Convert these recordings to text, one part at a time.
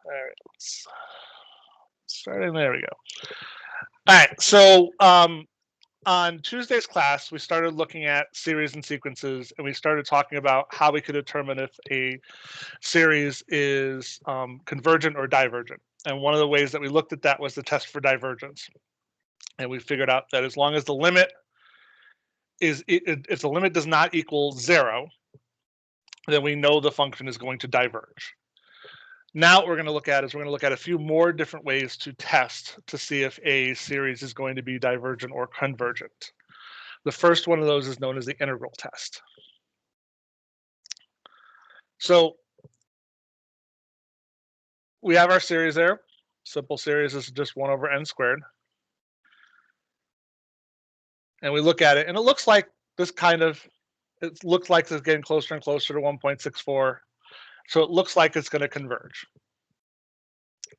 All right, starting there we go. All right, so on Tuesday's class, we started looking at series and sequences, and we started talking about how we could determine if a series is convergent or divergent. And one of the ways that we looked at that was the test for divergence. And we figured out that as long as the limit is, if the limit does not equal 0, then we know the function is going to diverge. Now what we're going to look at is we're going to look at a few more different ways to test to see if a series is going to be divergent or convergent. The first one of those is known as the integral test. So we have our series there. Simple series is just 1 over n squared. And we look at it, and it looks like this it looks like it's getting closer and closer to 1.64. So it looks like it's going to converge.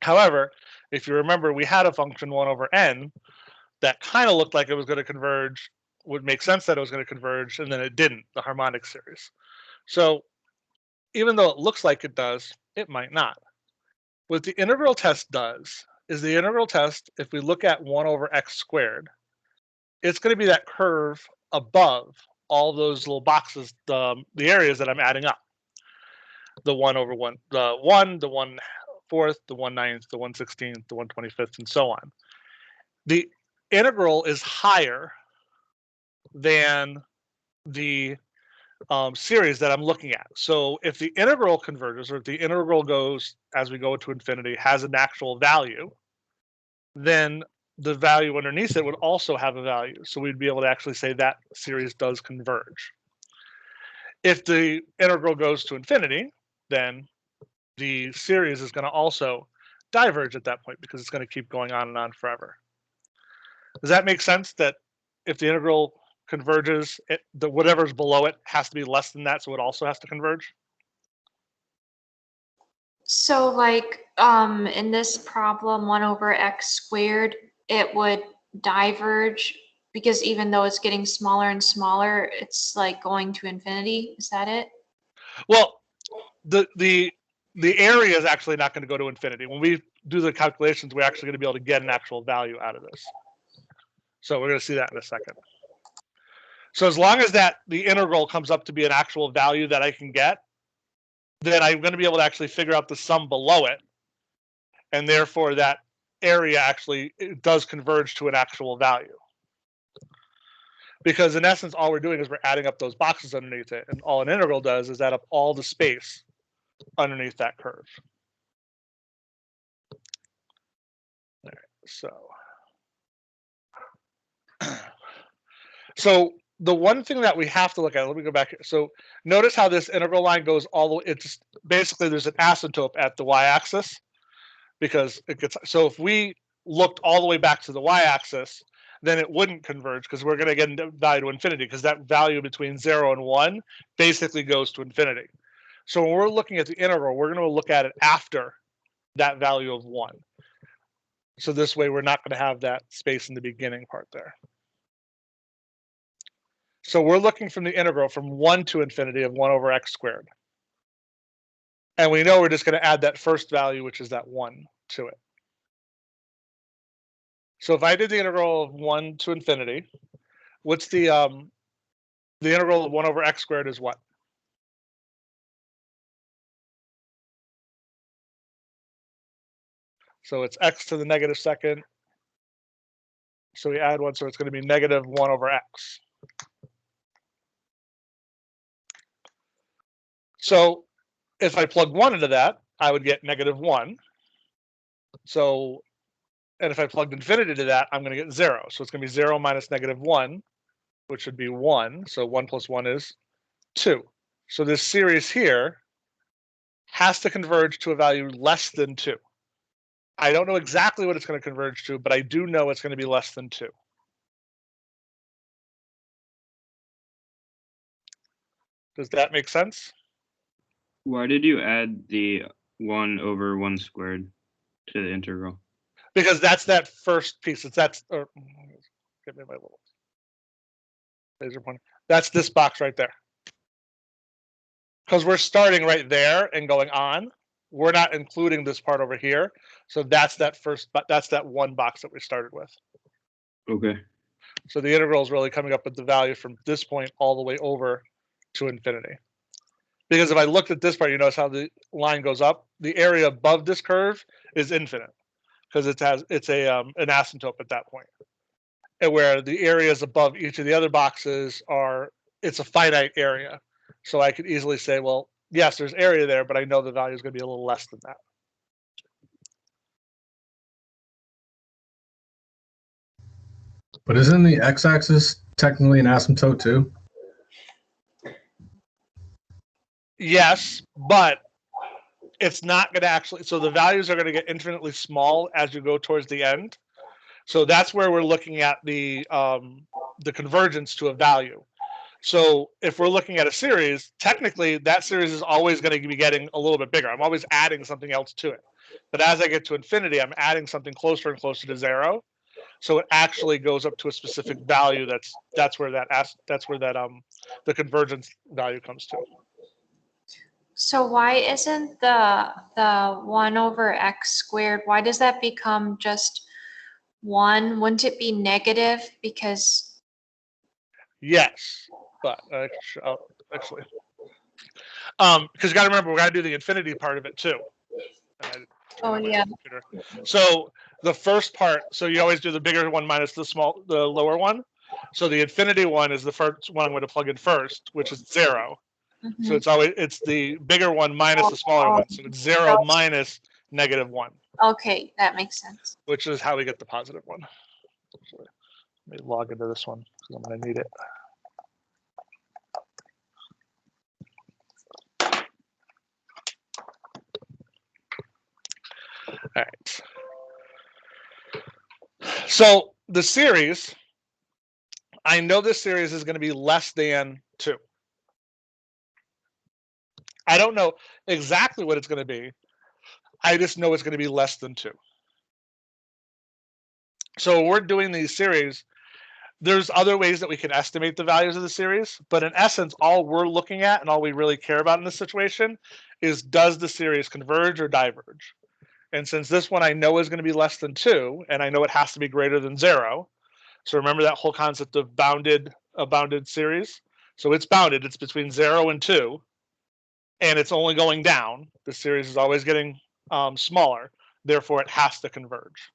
However, if you remember, we had a function 1 over n that kind of looked like it was going to converge, would make sense that it was going to converge, and then it didn't, the harmonic series. So even though it looks like it does, it might not. What the integral test does is the integral test, if we look at 1 over x squared, it's going to be that curve above all those little boxes, the areas that I'm adding up. The 1 over 1, the 1, the 1/4, the 1/9, the 1/16, the 1/25, and so on. The integral is higher than the series that I'm looking at. So if the integral converges, or if the integral goes as we go to infinity, has an actual value, then the value underneath it would also have a value. So we'd be able to actually say that series does converge. If the integral goes to infinity, then the series is going to also diverge at that point because it's going to keep going on and on forever. Does that make sense that if the integral converges, whatever's below it has to be less than that, so it also has to converge? So like in this problem, 1 over x squared, it would diverge because even though it's getting smaller and smaller, it's like going to infinity. Is that it? Well, the area is actually not going to go to infinity. When we do the calculations, we're actually going to be able to get an actual value out of this. So we're going to see that in a second. So as long as the integral comes up to be an actual value that I can get, then I'm going to be able to actually figure out the sum below it. And therefore that area actually does converge to an actual value. Because in essence, all we're doing is we're adding up those boxes underneath it. And all an integral does is add up all the space underneath that curve. All right, so the one thing that we have to look at, let me go back here. So notice how this integral line goes all the way, it's basically there's an asymptote at the y-axis because it gets, so if we looked all the way back to the y-axis, then it wouldn't converge because we're going to get a value to infinity because that value between 0 and 1 basically goes to infinity. So when we're looking at the integral, we're going to look at it after that value of 1. So this way we're not going to have that space in the beginning part there. So we're looking from the integral from 1 to infinity of 1 over x squared. And we know we're just going to add that first value, which is that 1, to it. So if I did the integral of 1 to infinity, what's the integral of 1 over x squared is what? So it's x to the negative second. So we add 1, so it's going to be negative 1 over x. So if I plug 1 into that, I would get negative 1. So, and if I plugged infinity to that, I'm going to get 0. So it's going to be 0 minus negative 1, which would be 1. So 1 plus 1 is 2. So this series here has to converge to a value less than 2. I don't know exactly what it's going to converge to, but I do know it's going to be less than 2. Does that make sense? Why did you add the 1 over 1 squared to the integral? Because that's that first piece. Get me my little laser pointer. That's this box right there. Because we're starting right there and going on. we're not including this part over here. So that's that that's that one box that we started with. Okay. So the integral is really coming up with the value from this point all the way over to infinity. Because if I looked at this part, you notice how the line goes up. The area above this curve is infinite because it's an asymptote at that point. And where the areas above each of the other boxes it's a finite area. So I could easily say, well, yes, there's area there, but I know the value is going to be a little less than that. But isn't the x-axis technically an asymptote too? Yes, but it's not going to actually. So the values are going to get infinitely small as you go towards the end. So that's where we're looking at the convergence to a value. So if we're looking at a series, technically that series is always going to be getting a little bit bigger. I'm always adding something else to it. But as I get to infinity, I'm adding something closer and closer to 0. So it actually goes up to a specific value. That's where the convergence value comes to. So why isn't the 1 over x squared, why does that become just 1? Wouldn't it be negative? Because Yes, but actually, because you got to remember, we got to do the infinity part of it too. Oh, yeah. So the first part, so you always do the bigger one minus the lower one. So the infinity one is the first one I'm going to plug in first, which is 0. Mhm. So it's the bigger one minus the smaller one. So it's 0 minus -1. Okay, that makes sense. Which is how we get the positive one. So let me log into this one because I'm going to need it. All right. So the series, I know this series is going to be less than 2. I don't know exactly what it's going to be. I just know it's going to be less than 2. So we're doing these series. There's other ways that we can estimate the values of the series, but in essence, all we're looking at and all we really care about in this situation is, does the series converge or diverge? And since this one I know is going to be less than 2, and I know it has to be greater than 0, so remember that whole concept of a bounded series? So it's bounded, it's between 0 and 2, and it's only going down. The series is always getting smaller, therefore it has to converge.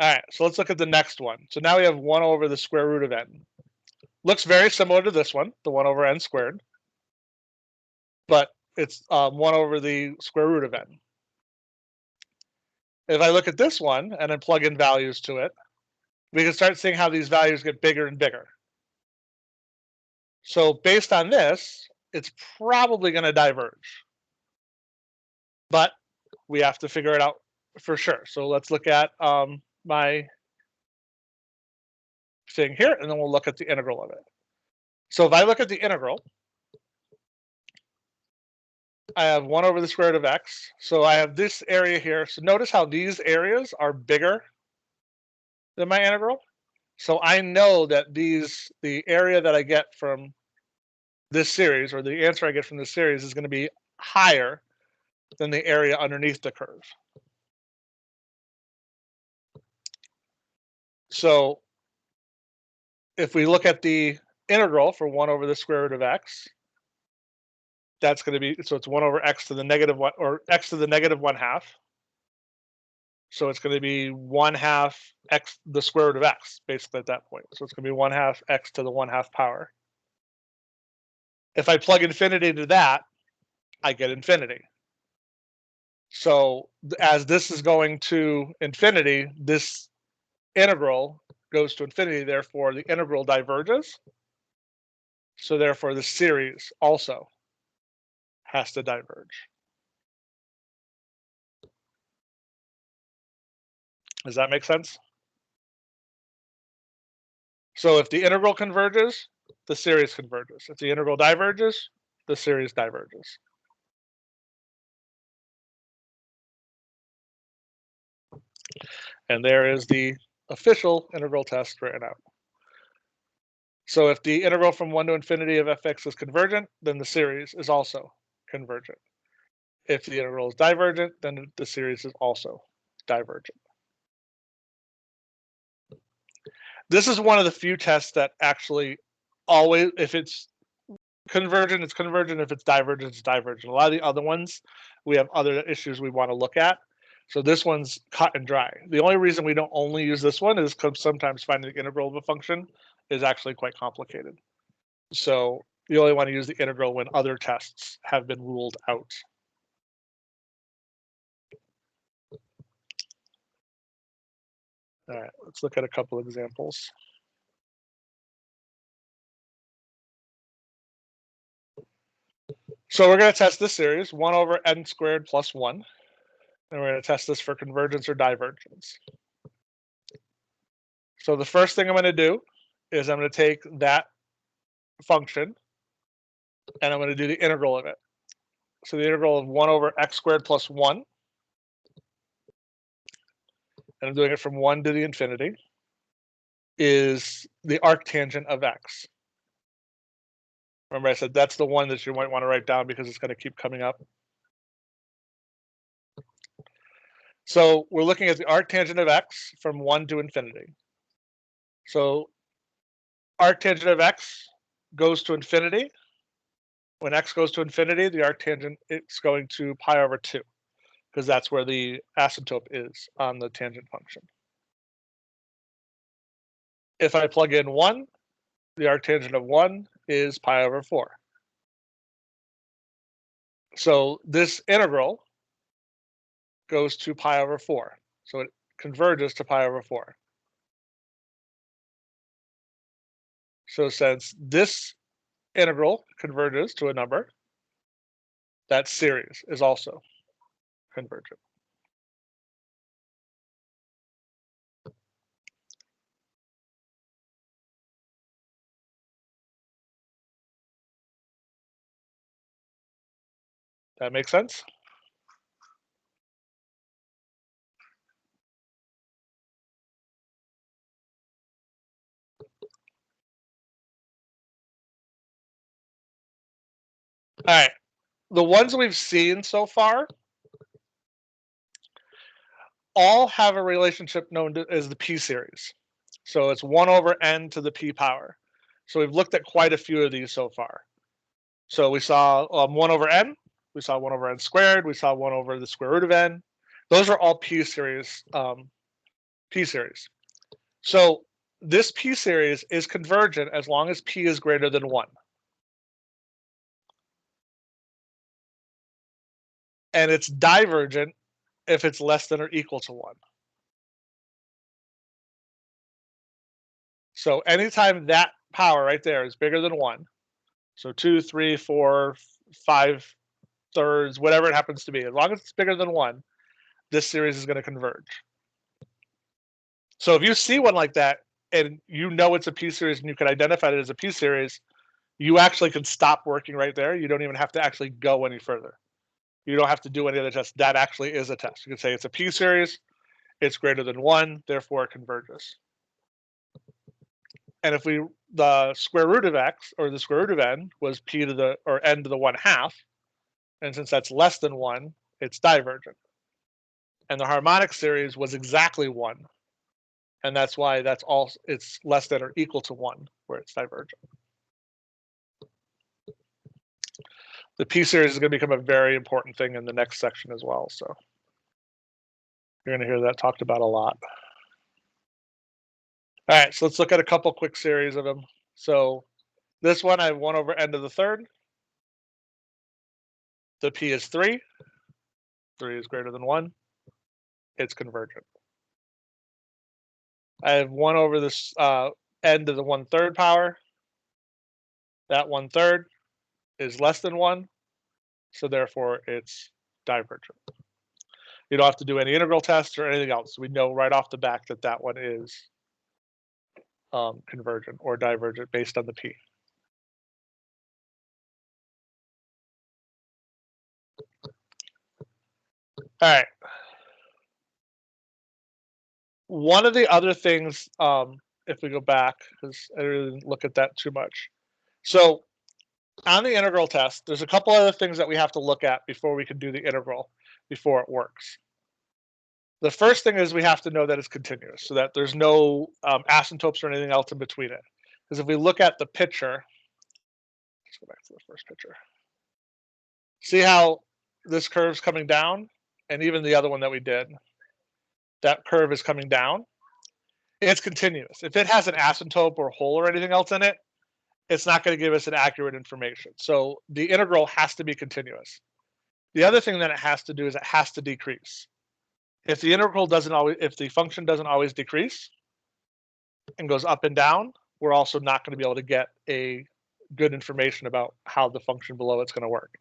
All right, so let's look at the next one. So now we have 1 over the square root of n. Looks very similar to this one, the 1 over n squared, but it's 1 over the square root of n. If I look at this one and then plug in values to it, we can start seeing how these values get bigger and bigger. So based on this, it's probably going to diverge. But we have to figure it out for sure. So let's look at my thing here, and then we'll look at the integral of it. So if I look at the integral, I have 1 over the square root of x. So I have this area here. So notice how these areas are bigger than my integral. So I know that the area that I get from this series, or the answer I get from this series, is going to be higher than the area underneath the curve. So if we look at the integral for 1 over the square root of x, that's going to be, so it's 1 over x to the -1, or x to the -1/2. So it's going to be 1/2 x, the square root of x, basically at that point. So it's going to be 1/2 x to the 1/2 power. If I plug infinity into that, I get infinity. So as this is going to infinity, this integral goes to infinity, therefore the integral diverges. So therefore the series also has to diverge. Does that make sense? So if the integral converges, the series converges. If the integral diverges, the series diverges. And there is the official integral test written out. So if the integral from 1 to infinity of fx is convergent, then the series is also convergent. If the integral is divergent, then the series is also divergent. This is one of the few tests that actually always, if it's convergent, it's convergent. If it's divergent, it's divergent. A lot of the other ones, we have other issues we want to look at. So this one's cut and dry. The only reason we don't only use this one is because sometimes finding the integral of a function is actually quite complicated. So you only want to use the integral when other tests have been ruled out. All right, let's look at a couple examples. So we're going to test this series, 1 over n squared plus 1. And we're going to test this for convergence or divergence. So the first thing I'm going to do is I'm going to take that function and I'm going to do the integral of it. So the integral of 1 over x squared plus 1. And I'm doing it from 1 to the infinity, is the arctangent of x. Remember I said that's the one that you might want to write down because it's going to keep coming up. So we're looking at the arctangent of x from 1 to infinity. So arctangent of x goes to infinity. When x goes to infinity, the arctangent, it's going to pi over 2, because that's where the asymptote is on the tangent function. If I plug in 1, the arctangent of 1 is pi over 4. So this integral goes to pi over 4. So it converges to pi over 4. So since this integral converges to a number, that series is also convergent. That makes sense? All right, the ones we've seen so far all have a relationship known as the p-series. So it's 1 over n to the p power. So we've looked at quite a few of these so far. So we saw 1 over n, we saw 1 over n squared, we saw 1 over the square root of n. Those are all p-series. P-series. So this p-series is convergent as long as p is greater than 1. And it's divergent if it's less than or equal to 1. So anytime that power right there is bigger than 1, so 2, 3, 4, 5 thirds, whatever it happens to be, as long as it's bigger than 1, this series is going to converge. So if you see one like that and you know it's a p-series and you can identify it as a p-series, you actually can stop working right there. You don't even have to actually go any further. You don't have to do any other tests. That actually is a test. You can say it's a p-series, it's greater than 1, therefore it converges. And if the square root of x or the square root of n was p to the, or n to the 1/2, and since that's less than 1, it's divergent. And the harmonic series was exactly 1. And that's why that's all, it's less than or equal to 1 where it's divergent. The p-series is going to become a very important thing in the next section as well. So you're going to hear that talked about a lot. All right, so let's look at a couple quick series of them. So this one I have 1 over n to the 3rd. The p is 3. 3 is greater than 1. It's convergent. I have 1 over this n to the 1/3 power. That 1/3 is less than 1. So therefore it's divergent. You don't have to do any integral tests or anything else. We know right off the bat that that one is convergent or divergent based on the p. All right. One of the other things if we go back, because I really didn't look at that too much. So on the integral test, there's a couple other things that we have to look at before we can do the integral, before it works. The first thing is we have to know that it's continuous, so that there's no asymptotes or anything else in between it. Because if we look at the picture, let's go back to the first picture. See how this curve's coming down? And even the other one that we did, that curve is coming down. It's continuous. If it has an asymptote or hole or anything else in it, it's not going to give us an accurate information. So the integral has to be continuous. The other thing that it has to do is it has to decrease. If the integral doesn't always, if the function doesn't always decrease and goes up and down, we're also not going to be able to get a good information about how the function below it's going to work.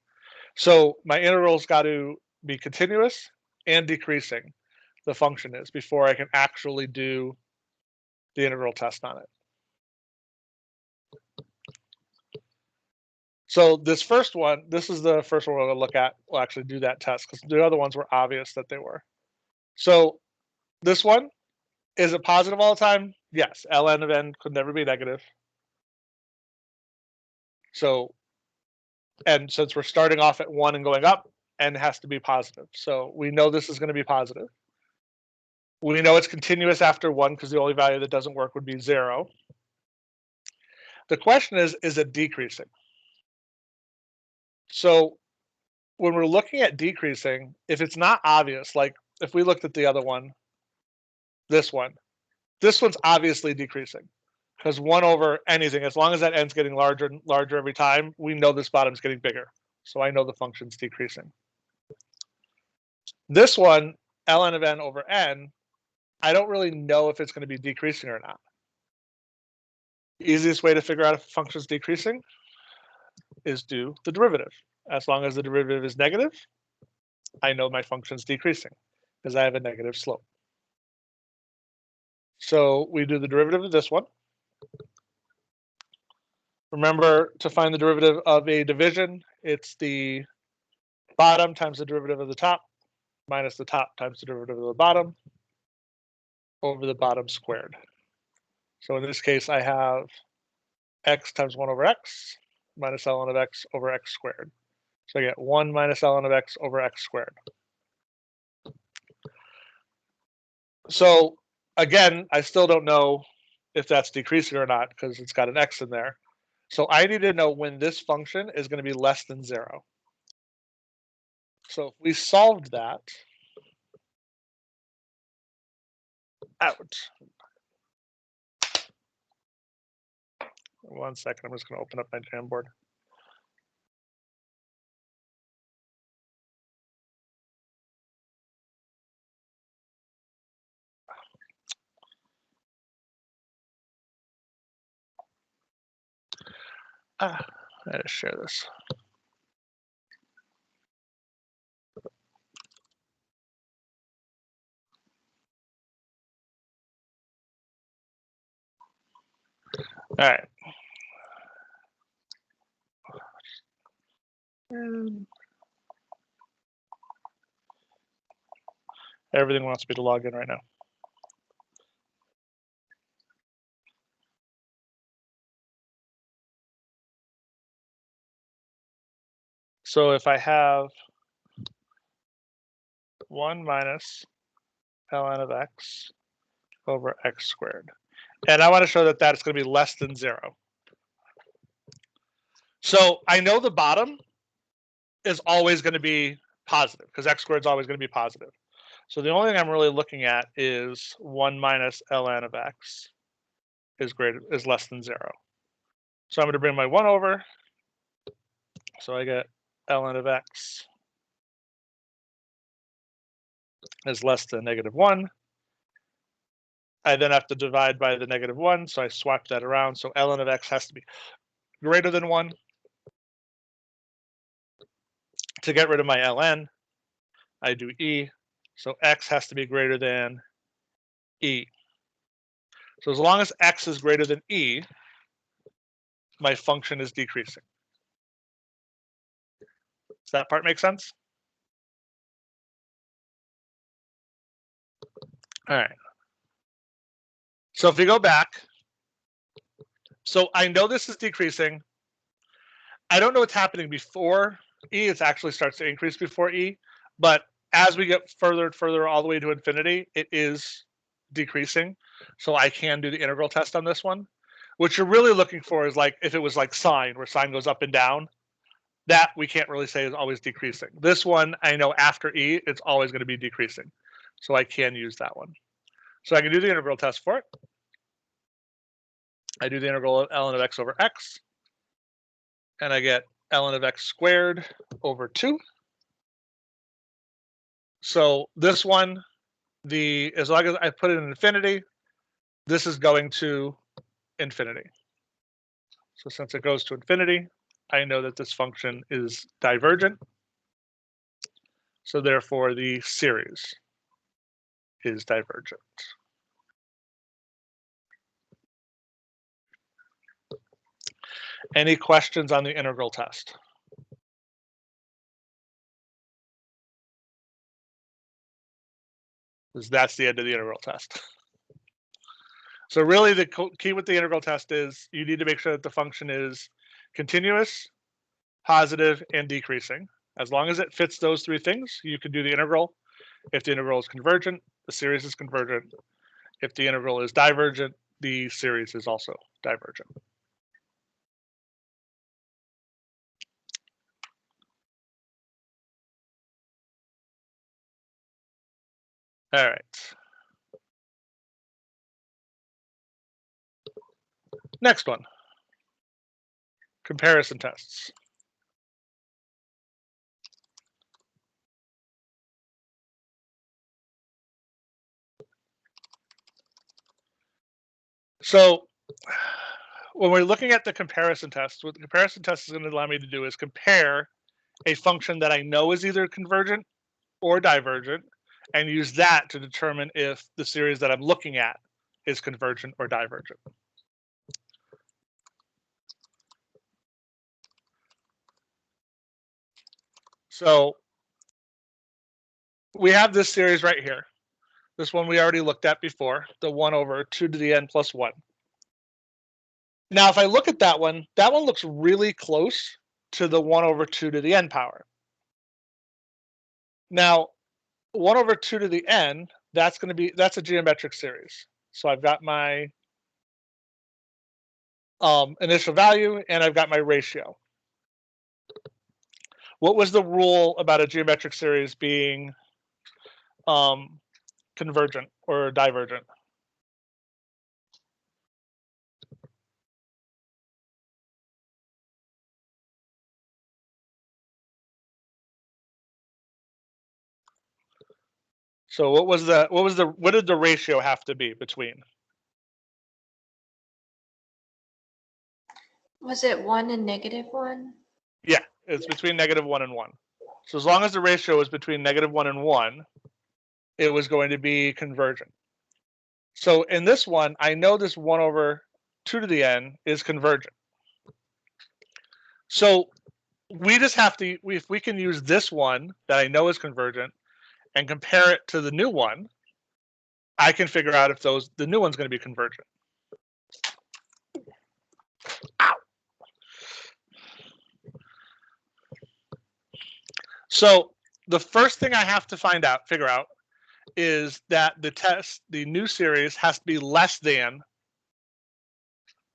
So my integral's got to be continuous and decreasing, the function is, before I can actually do the integral test on it. So this first one, this is the first one we're going to look at. We'll actually do that test because the other ones were obvious that they were. So this one, is it positive all the time? Yes, ln of n could never be negative. So, and since we're starting off at 1 and going up, n has to be positive. So we know this is going to be positive. We know it's continuous after 1 because the only value that doesn't work would be 0. The question is it decreasing? So when we're looking at decreasing, if it's not obvious, like if we looked at the other one, this one's obviously decreasing because 1 over anything, as long as that n's getting larger and larger every time, we know this bottom's getting bigger. So I know the function's decreasing. This one, ln of n over n, I don't really know if it's going to be decreasing or not. The easiest way to figure out if a function is decreasing is do the derivative. As long as the derivative is negative, I know my function's decreasing because I have a negative slope. So we do the derivative of this one. Remember, to find the derivative of a division, it's the bottom times the derivative of the top minus the top times the derivative of the bottom over the bottom squared. So in this case, I have x times 1 over x minus ln of x over x squared. So I get 1 minus ln of x over x squared. So again, I still don't know if that's decreasing or not because it's got an x in there. So I need to know when this function is going to be less than 0. So if we solved that out. 1 second, I'm just going to open up my Jamboard. I gotta share this. All right. Everything wants me to log in right now. So if I have 1 minus ln of x over x squared, and I want to show that that's going to be less than 0. So I know the bottom is always going to be positive because x squared is always going to be positive. So the only thing I'm really looking at is 1 minus ln of x is less than 0. So I'm going to bring my 1 over. So I get ln of x is less than -1. I then have to divide by the -1, so I swap that around. So ln of x has to be greater than 1. To get rid of my ln, I do e. So x has to be greater than e. So as long as x is greater than e, my function is decreasing. Does that part make sense? All right. So if we go back So I know this is decreasing. I don't know what's happening before E. It actually starts to increase before E, but as we get further and further all the way to infinity, it is decreasing. So I can do the integral test on this one. What you're really looking for is like if it was like sine, where sine goes up and down, that we can't really say is always decreasing. This one, I know after E, it's always going to be decreasing. So I can use that one. So I can do the integral test for it. I do the integral of ln of x over x, and I get ln of x squared over 2. So this one, as long as I put it in infinity, this is going to infinity. So since it goes to infinity, I know that this function is divergent. So therefore the series is divergent. Any questions on the integral test? Because that's the end of the integral test. So really the key with the integral test is you need to make sure that the function is continuous, positive, and decreasing. As long as it fits those 3 things, you can do the integral. If the integral is convergent, the series is convergent. If the integral is divergent, the series is also divergent. All right. Next one. Comparison tests. So when we're looking at the comparison test, what the comparison test is going to allow me to do is compare a function that I know is either convergent or divergent and use that to determine if the series that I'm looking at is convergent or divergent. So we have this series right here. This one we already looked at before, the 1 over 2 to the n plus 1. Now, if I look at that one looks really close to the 1 over 2 to the n power. Now, 1 over 2 to the n, that's a geometric series. So I've got my initial value and I've got my ratio. What was the rule about a geometric series being convergent or divergent? So what did the ratio have to be between? Was it 1 and -1? Yeah, it's between -1 and 1. So as long as the ratio was between -1 and 1, it was going to be convergent. So in this one, I know this 1 over 2 to the n is convergent. So we just have to, if we can use this one that I know is convergent and compare it to the new one, I can figure out if the new one's going to be convergent. Ow. So the first thing I have to figure out is that the new series has to be less than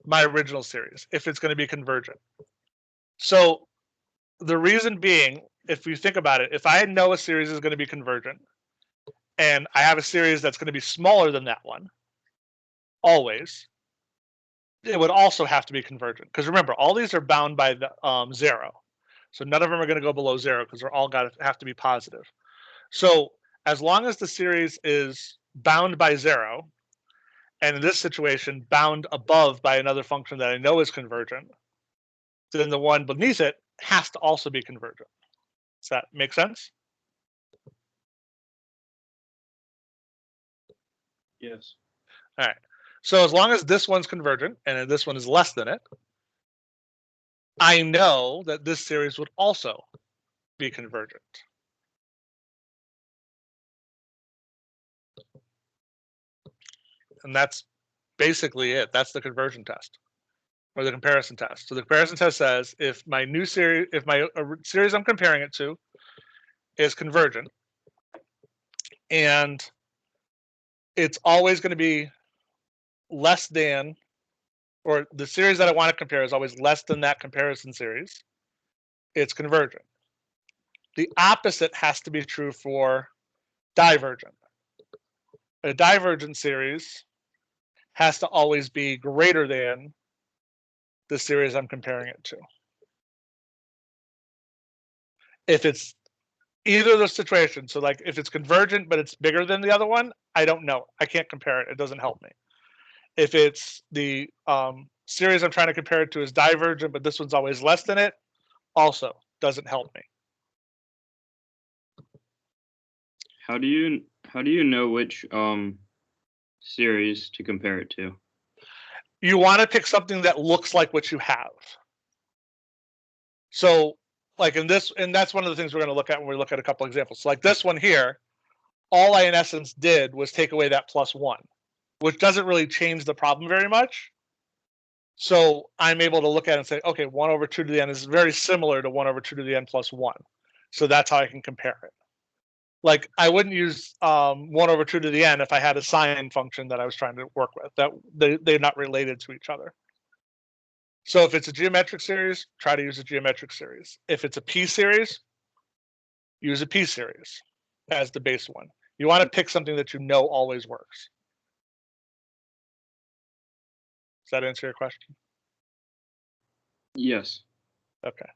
my original series if it's going to be convergent. So the reason being, if you think about it, if I know a series is going to be convergent and I have a series that's going to be smaller than that one, always, it would also have to be convergent. Because remember, all these are bound by the 0. So none of them are going to go below 0 because they're all have to be positive. So as long as the series is bound by 0, and in this situation, bound above by another function that I know is convergent, then the one beneath it has to also be convergent. Does that make sense? Yes. All right. So as long as this one's convergent and this one is less than it, I know that this series would also be convergent. And that's basically it. That's the conversion test. or the comparison test. So the comparison test says if my new series, if my series I'm comparing it to is convergent, and it's always going to be less than, or the series that I want to compare is always less than that comparison series, it's convergent. The opposite has to be true for divergent. A divergent series has to always be greater than the series I'm comparing it to. If it's either of those situations, so like if it's convergent but it's bigger than the other one, I don't know. I can't compare it. It doesn't help me. If it's the series I'm trying to compare it to is divergent, but this one's always less than it, also doesn't help me. How do you know which series to compare it to? You want to pick something that looks like what you have. So like in this, and that's one of the things we're going to look at when we look at a couple examples. So like this one here, all I in essence did was take away that +1, which doesn't really change the problem very much. So I'm able to look at it and say, okay, 1/2 to the n is very similar to 1/2 to the n plus 1. So that's how I can compare it. Like I wouldn't use 1/2 to the n if I had a sine function that I was trying to work with. That they're not related to each other. So if it's a geometric series, try to use a geometric series. If it's a p series, use a p series as the base one. You want to pick something that you know always works. Does that answer your question? Yes. Okay.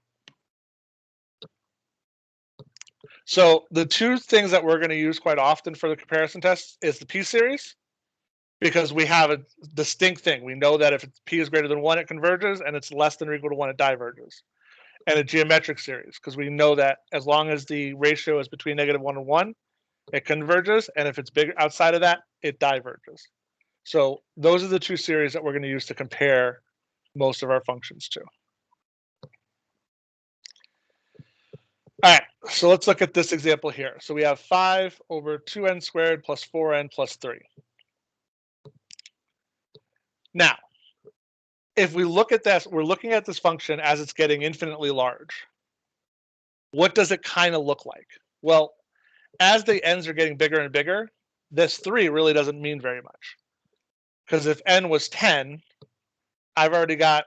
So the two things that we're going to use quite often for the comparison test is the p-series, because we have a distinct thing. We know that if p is greater than 1, it converges, and it's less than or equal to 1, it diverges. And a geometric series, because we know that as long as the ratio is between -1 and 1, it converges, and if it's bigger outside of that, it diverges. So those are the two series that we're going to use to compare most of our functions to. All right, so let's look at this example here. So we have 5/2n squared plus 4n plus 3. Now, if we look at this, we're looking at this function as it's getting infinitely large. What does it kind of look like? Well, as the n's are getting bigger and bigger, this 3 really doesn't mean very much. Because if n was 10, I've already got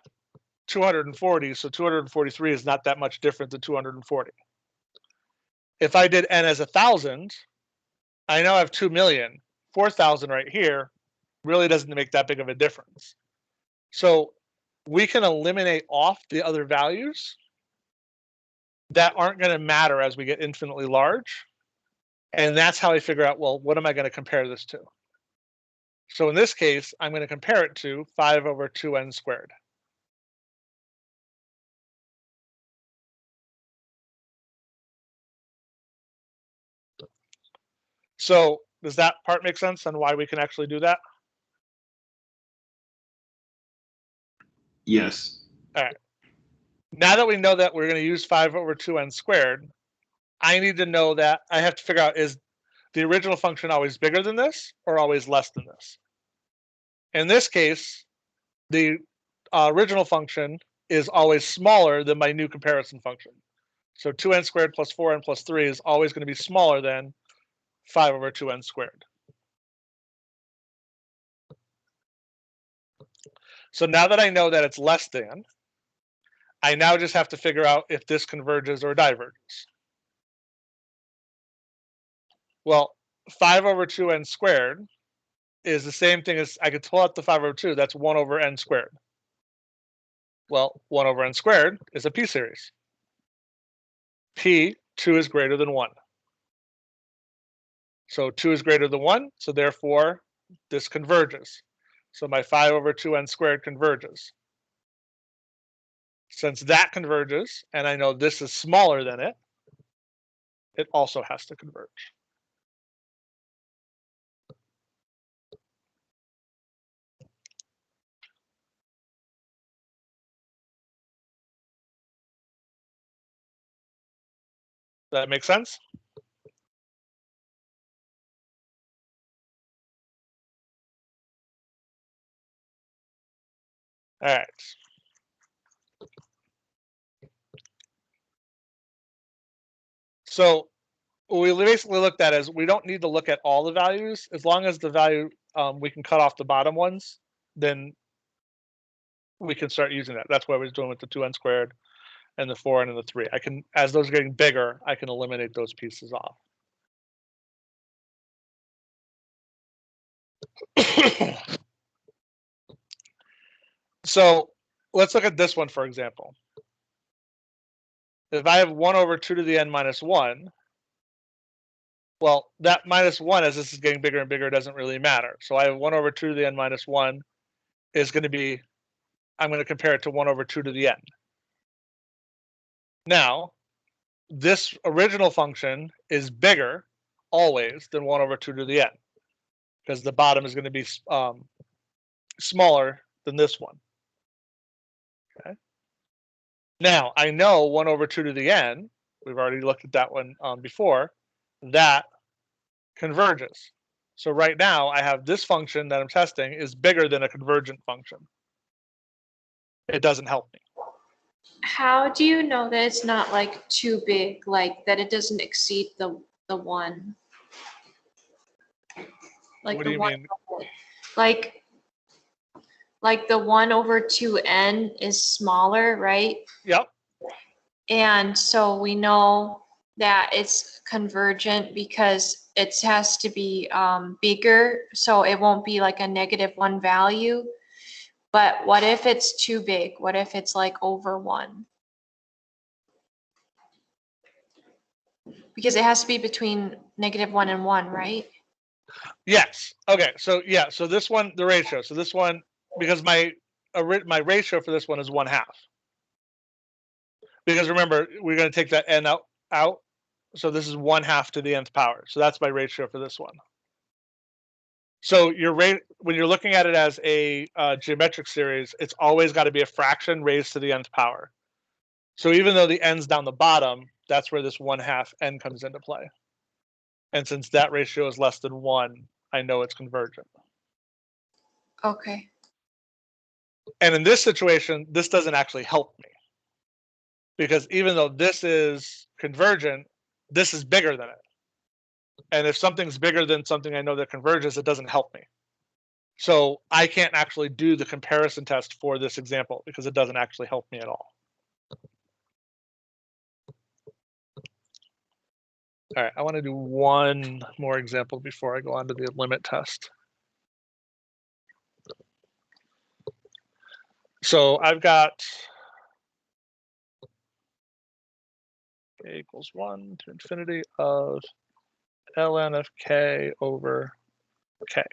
240, so 243 is not that much different than 240. If I did n as 1,000, I now have 2 million. 4,000 right here really doesn't make that big of a difference. So we can eliminate off the other values that aren't going to matter as we get infinitely large. And that's how I figure out, well, what am I going to compare this to? So in this case, I'm going to compare it to 5/2n squared. So does that part make sense on why we can actually do that? Yes. All right. Now that we know that we're going to use 5/2n squared, I need to know that I have to figure out, is the original function always bigger than this or always less than this? In this case, the original function is always smaller than my new comparison function. So 2n squared plus 4n plus 3 is always going to be smaller than 5/2n squared. So now that I know that it's less than, I now just have to figure out if this converges or diverges. Well, 5/2n squared is the same thing as, I could pull out the 5/2, that's 1/n squared. Well, 1/n squared is a p-series. P, 2 is greater than 1. So 2 is greater than 1, so therefore this converges. So my 5/2n squared converges. Since that converges, and I know this is smaller than it, it also has to converge. Does that make sense? All right. So what we basically looked at is we don't need to look at all the values. As long as the value, we can cut off the bottom ones, then we can start using that. That's what I was doing with the 2n squared and the 4n and the 3. I can, as those are getting bigger, I can eliminate those pieces off. So let's look at this one, for example. If I have 1 over 2 to the n minus 1, well, that minus 1, as this is getting bigger and bigger, doesn't really matter. So I have 1 over 2 to the n minus 1 is going to be, I'm going to compare it to 1 over 2 to the n. Now, this original function is bigger always than 1 over 2 to the n, because the bottom is going to be smaller than this one. Okay. Now, I know 1 over 2 to the n, we've already looked at that one before, that converges. So right now, I have this function that I'm testing is bigger than a convergent function. It doesn't help me. How do you know that it's not like too big, like that it doesn't exceed the 1? Like What the do you 1 mean? like the 1 over 2n is smaller, right? Yep. And so we know that it's convergent because it has to be bigger, so it won't be like a -1 value. But what if it's too big? What if it's like over 1? Because it has to be between -1 and 1, right? Yes. Okay. So yeah. So this one, the ratio. So this one, because my ratio for this one is 1/2. Because remember, we're going to take that n out. So this is 1/2 to the nth power. So that's my ratio for this one. So your rate, when you're looking at it as a geometric series, it's always got to be a fraction raised to the nth power. So even though the n's down the bottom, that's where this 1/2 n comes into play. And since that ratio is less than 1, I know it's convergent. Okay. And in this situation, this doesn't actually help me. Because even though this is convergent, this is bigger than it. And if something's bigger than something I know that converges, it doesn't help me. So I can't actually do the comparison test for this example because it doesn't actually help me at all. All right, I want to do one more example before I go on to the limit test. So I've got k equals 1 to infinity of ln of k over k.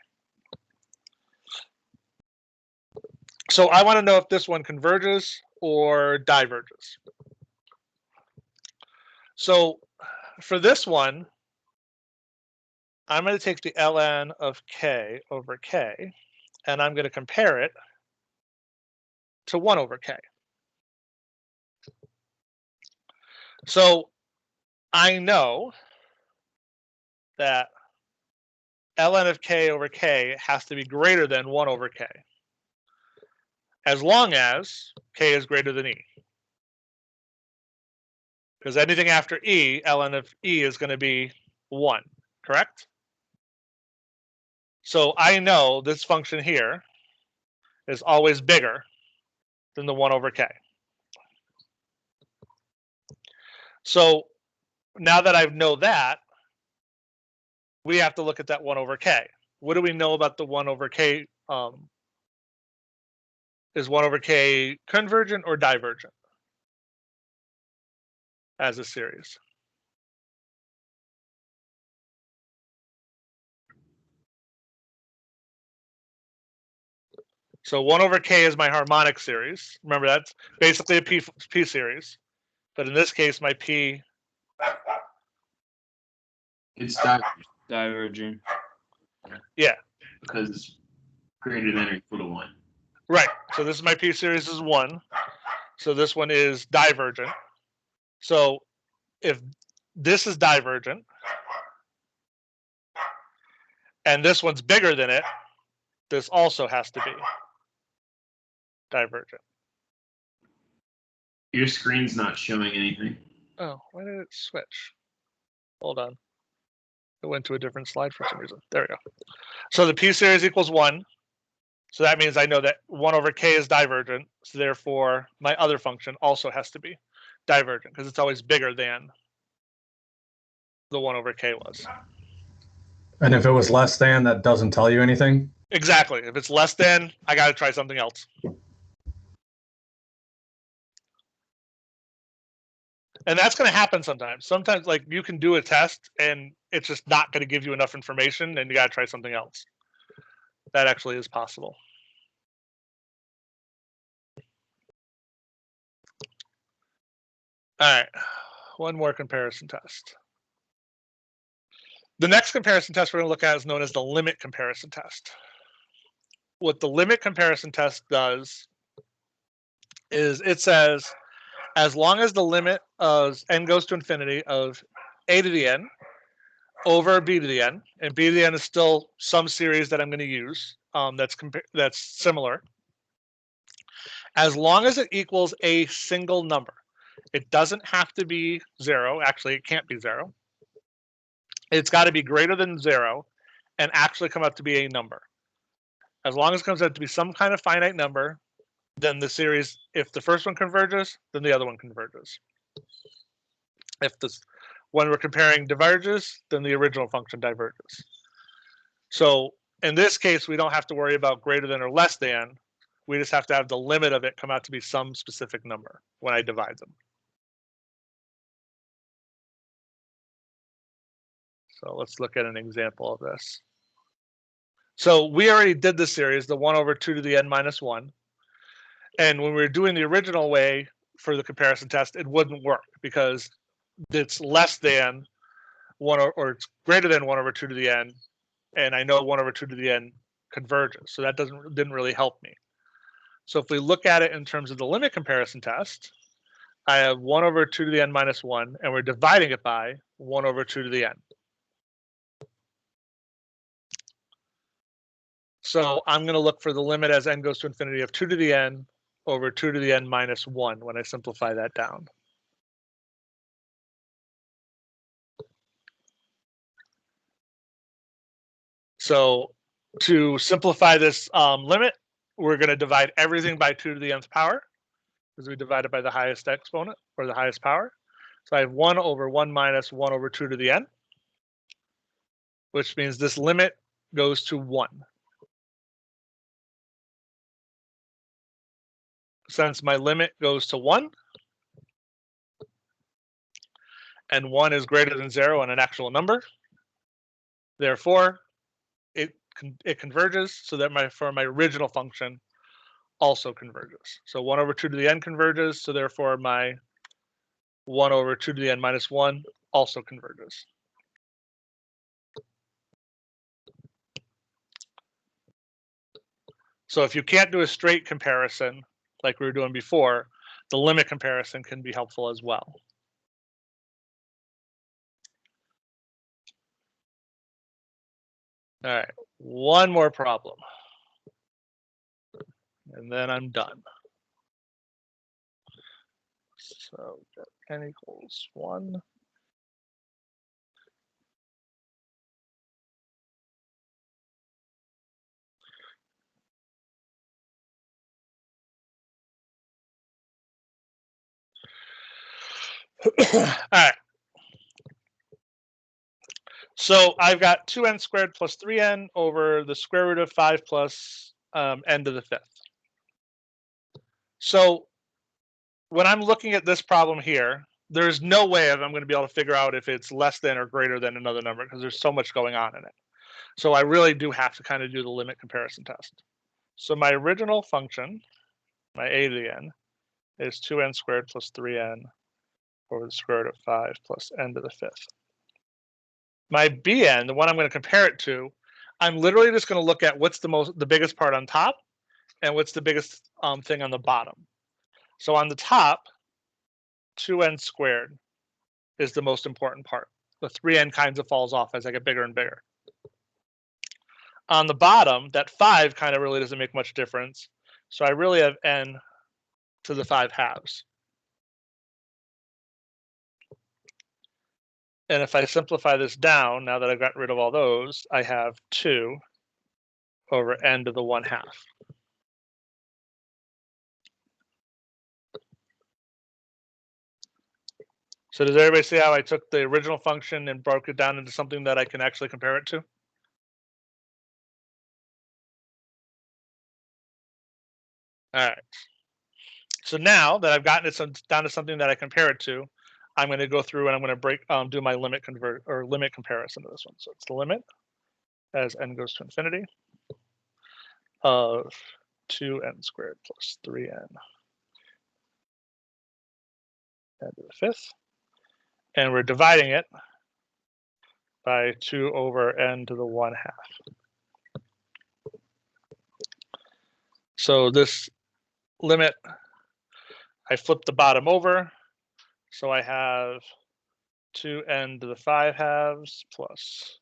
So I want to know if this one converges or diverges. So for this one, I'm going to take the ln of k over k, and I'm going to compare it to 1 over k. So I know that ln of k over k has to be greater than 1 over k, as long as k is greater than e. Because anything after e, ln of e is going to be 1, correct? So I know this function here is always bigger than the 1 over k. So now that I know that, we have to look at that 1 over k. What do we know about the 1 over k? Is 1 over k convergent or divergent as a series? So 1 over k is my harmonic series. Remember, that's basically a p series. But in this case, my p... It's Diverging. Yeah. because it's greater than or equal to 1. Right. So this is my p series is 1. So this one is divergent. So if this is divergent, and this one's bigger than it, this also has to be divergent. Your screen's not showing anything. Oh, why did it switch? Hold on. It went to a different slide for some reason. There we go. So the P series equals 1. So that means I know that 1 over k is divergent. So therefore, my other function also has to be divergent because it's always bigger than the 1 over k was. And if it was less than, that doesn't tell you anything? Exactly. If it's less than, I got to try something else. And that's going to happen sometimes. Sometimes, like, you can do a test and it's just not going to give you enough information and you got to try something else. That actually is possible. All right. One more comparison test. The next comparison test we're going to look at is known as the limit comparison test. What the limit comparison test does is it says, as long as the limit of n goes to infinity of a to the n over b to the n, and b to the n is still some series that I'm going to use that's similar, as long as it equals a single number. It doesn't have to be 0. Actually, it can't be 0. It's got to be greater than 0 and actually come out to be a number. As long as it comes out to be some kind of finite number, then the series, if the first one converges, then the other one converges. If this when we're comparing diverges, then the original function diverges. So in this case, we don't have to worry about greater than or less than. We just have to have the limit of it come out to be some specific number when I divide them. So let's look at an example of this. So we already did this series, the 1 over 2 to the n minus 1. And when we were doing the original way for the comparison test, it wouldn't work because it's less than 1 or it's greater than 1 over 2 to the n. And I know 1 over 2 to the n converges. So that didn't really help me. So if we look at it in terms of the limit comparison test, I have 1 over 2 to the n minus 1, and we're dividing it by 1 over 2 to the n. So I'm going to look for the limit as n goes to infinity of 2 to the n over 2 to the n minus 1 when I simplify that down. So to simplify this limit, we're going to divide everything by 2 to the nth power because we divide it by the highest exponent or the highest power. So I have 1 over 1 minus 1 over 2 to the n, which means this limit goes to 1. Since my limit goes to 1, and 1 is greater than 0 and an actual number, therefore, it converges so that my original function also converges. So 1 over 2 to the n converges, so therefore my 1 over 2 to the n minus 1 also converges. So if you can't do a straight comparison like we were doing before, the limit comparison can be helpful as well. All right, one more problem. And then I'm done. So n equals 1. All right. So I've got 2n squared plus 3n over the square root of 5 plus n to the 5th. So when I'm looking at this problem here, there's no way I'm going to be able to figure out if it's less than or greater than another number because there's so much going on in it. So I really do have to kind of do the limit comparison test. So my original function, my a to the n, is 2n squared plus 3n over the square root of 5 plus n to the 5th. My bn, the one I'm going to compare it to, I'm literally just going to look at what's the biggest part on top and what's the biggest thing on the bottom. So on the top, 2n squared is the most important part. The 3n kind of falls off as I get bigger and bigger. On the bottom, that 5 kind of really doesn't make much difference. So I really have n to the 5 halves. And if I simplify this down, now that I've gotten rid of all those, I have 2 over n to the 1/2. So does everybody see how I took the original function and broke it down into something that I can actually compare it to? All right. So now that I've gotten it down to something that I compare it to, I'm going to go through and I'm going to break do my limit comparison to this one. So it's the limit as n goes to infinity of 2n squared plus 3n n to the 5th. And we're dividing it by 2 over n to the 1/2. So this limit, I flip the bottom over. So I have 2n to the 5/2 plus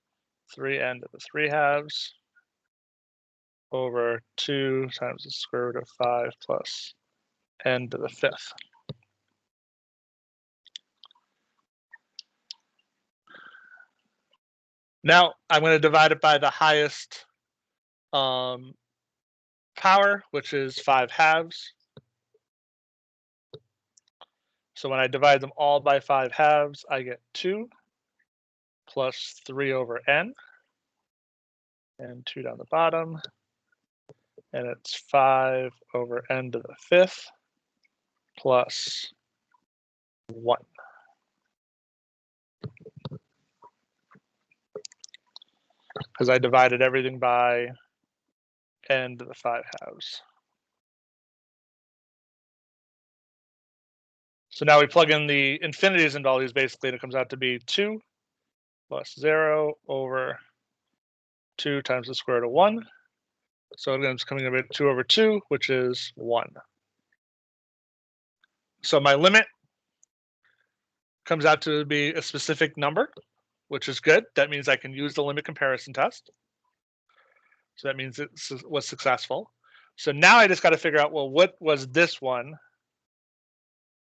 3n to the 3/2 over 2 times the square root of 5 plus n to the 5th. Now I'm going to divide it by the highest power, which is 5/2. So when I divide them all by 5/2, I get 2 plus 3 over n, and 2 down the bottom, and it's 5 over n to the 5th plus 1. Because I divided everything by n to the 5/2. So now we plug in the infinities into all these basically, and it comes out to be 2 plus 0 over 2 times the square root of 1. So again, it's coming up at 2 over 2, which is 1. So my limit comes out to be a specific number, which is good. That means I can use the limit comparison test. So that means it was successful. So now I just got to figure out, well, what was this one?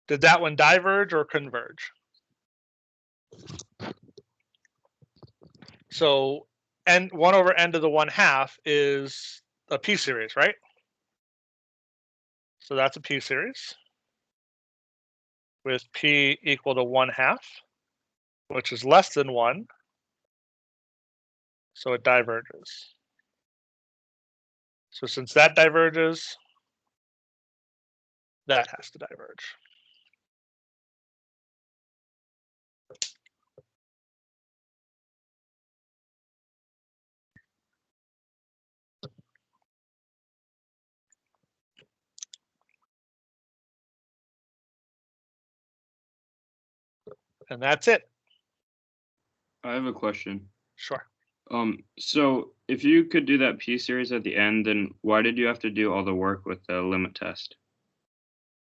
Did that one diverge or converge? So n1 over n to the 1/2 is a p-series, right? So that's a p-series with p equal to 1/2, which is less than 1. So it diverges. So since that diverges, that has to diverge. And that's it. I have a question. Sure. So if you could do that p-series at the end, then why did you have to do all the work with the limit test?